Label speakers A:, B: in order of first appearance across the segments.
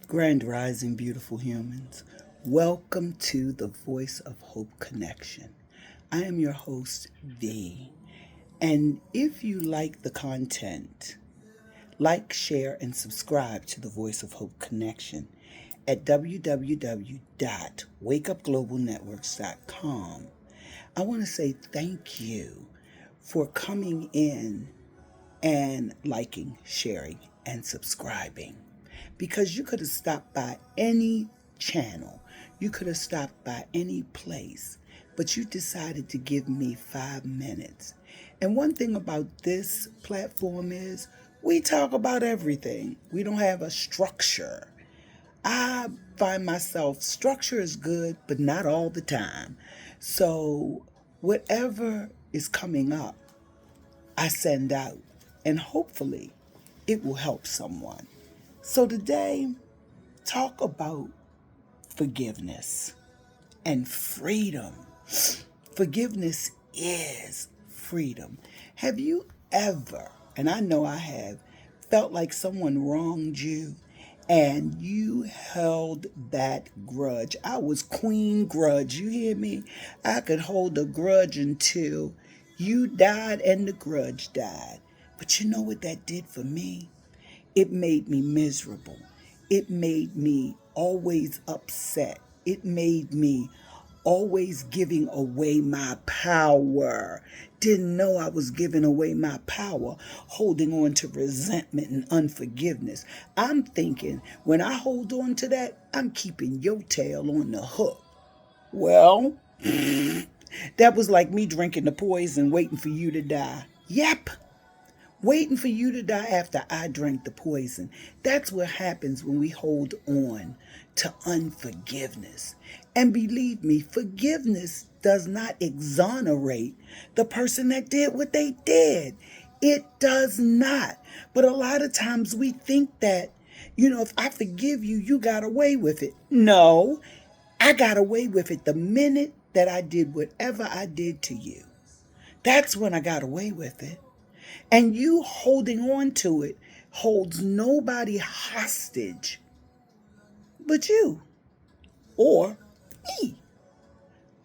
A: Grand Rising, beautiful humans. Welcome to the Voice of Hope Connection. I am your host, V. And if you like the content, like, share, and subscribe to the Voice of Hope Connection at www.wakeupglobalnetworks.com. I want to say thank you for coming in and liking, sharing, and subscribing. Because you could have stopped by any channel, you could have stopped by any place, but you decided to give me 5 minutes. And one thing about this platform is we talk about everything. We don't have a structure. I find myself, structure is good, but not all the time. So whatever is coming up, I send out, and hopefully it will help someone. So today, talk about forgiveness and freedom. Forgiveness is freedom. Have you ever, and I know I have, felt like someone wronged you and you held that grudge? I was queen grudge, you hear me? I could hold a grudge until you died and the grudge died. But you know what that did for me? It made me miserable. It made me always upset. It made me always giving away my power. Didn't know I was giving away my power, holding on to resentment and unforgiveness. I'm thinking when I hold on to that, I'm keeping your tail on the hook. Well, that was like me drinking the poison, waiting for you to die. Yep. Waiting for you to die after I drank the poison. That's what happens when we hold on to unforgiveness. And believe me, forgiveness does not exonerate the person that did what they did. It does not. But a lot of times we think that, if I forgive you, you got away with it. No, I got away with it the minute that I did whatever I did to you. That's when I got away with it. And you holding on to it holds nobody hostage but you or me.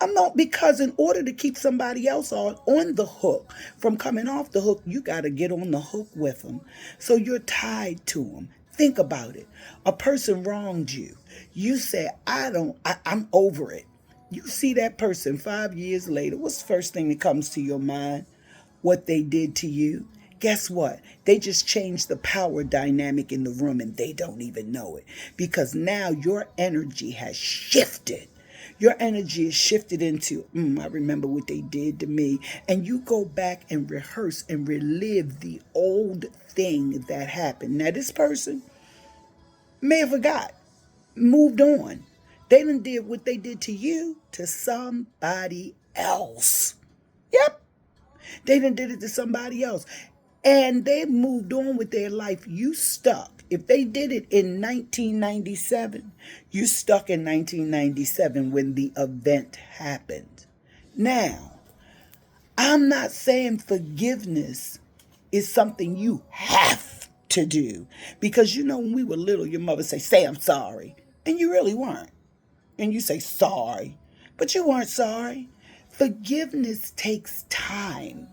A: I'm not, because in order to keep somebody else on the hook from coming off the hook, you got to get on the hook with them. So you're tied to them. Think about it. A person wronged you. You say, I'm over it. You see that person 5 years later. What's the first thing that comes to your mind? What they did to you. Guess what? They just changed the power dynamic in the room and they don't even know it. Because now your energy has shifted. Your energy is shifted into, I remember what they did to me. And you go back and rehearse and relive the old thing that happened. Now, this person may have forgot, moved on. They done did what they did to you to somebody else. Yep. They done did it to somebody else. And they moved on with their life. You stuck. If they did it in 1997, you stuck in 1997 when the event happened. Now, I'm not saying forgiveness is something you have to do. Because when we were little, your mother say I'm sorry. And you really weren't. And you say sorry. But you weren't sorry. Forgiveness takes time.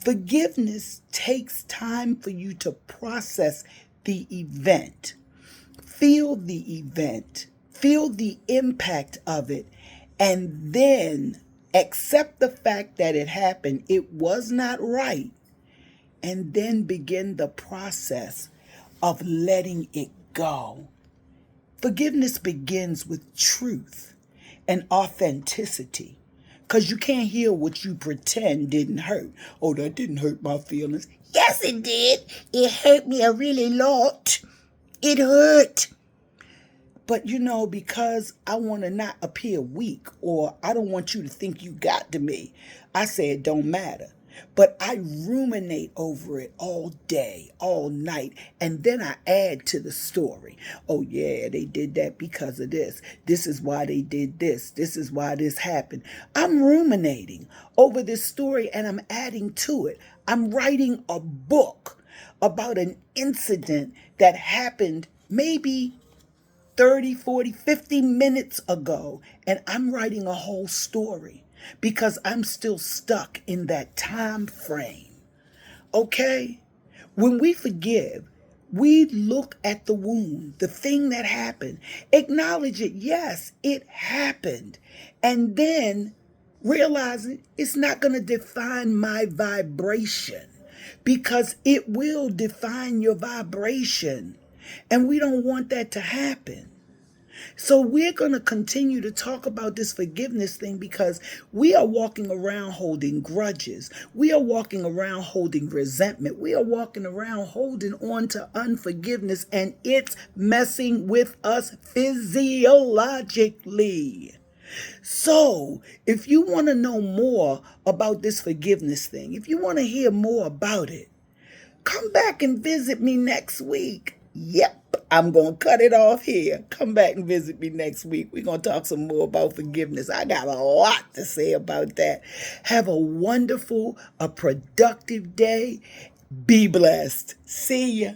A: Forgiveness takes time for you to process the event, feel the impact of it, and then accept the fact that it happened. It was not right. And then begin the process of letting it go. Forgiveness begins with truth and authenticity. Because you can't heal what you pretend didn't hurt. Oh, that didn't hurt my feelings. Yes, it did. It hurt me a really lot. It hurt. But because I want to not appear weak, or I don't want you to think you got to me, I say it don't matter. But I ruminate over it all day, all night, and then I add to the story. Oh yeah, they did that because of this. This is why they did this. This is why this happened. I'm ruminating over this story and I'm adding to it. I'm writing a book about an incident that happened maybe 30, 40, 50 minutes ago, and I'm writing a whole story because I'm still stuck in that time frame. Okay? When we forgive, we look at the wound, the thing that happened, acknowledge it. Yes, it happened. And then realizing it's not going to define my vibration because it will define your vibration. And we don't want that to happen. So we're going to continue to talk about this forgiveness thing because we are walking around holding grudges. We are walking around holding resentment. We are walking around holding on to unforgiveness, and it's messing with us physiologically. So, if you want to know more about this forgiveness thing, if you want to hear more about it, come back and visit me next week. Yep, I'm going to cut it off here. Come back and visit me next week. We're going to talk some more about forgiveness. I got a lot to say about that. Have a wonderful, a productive day. Be blessed. See ya.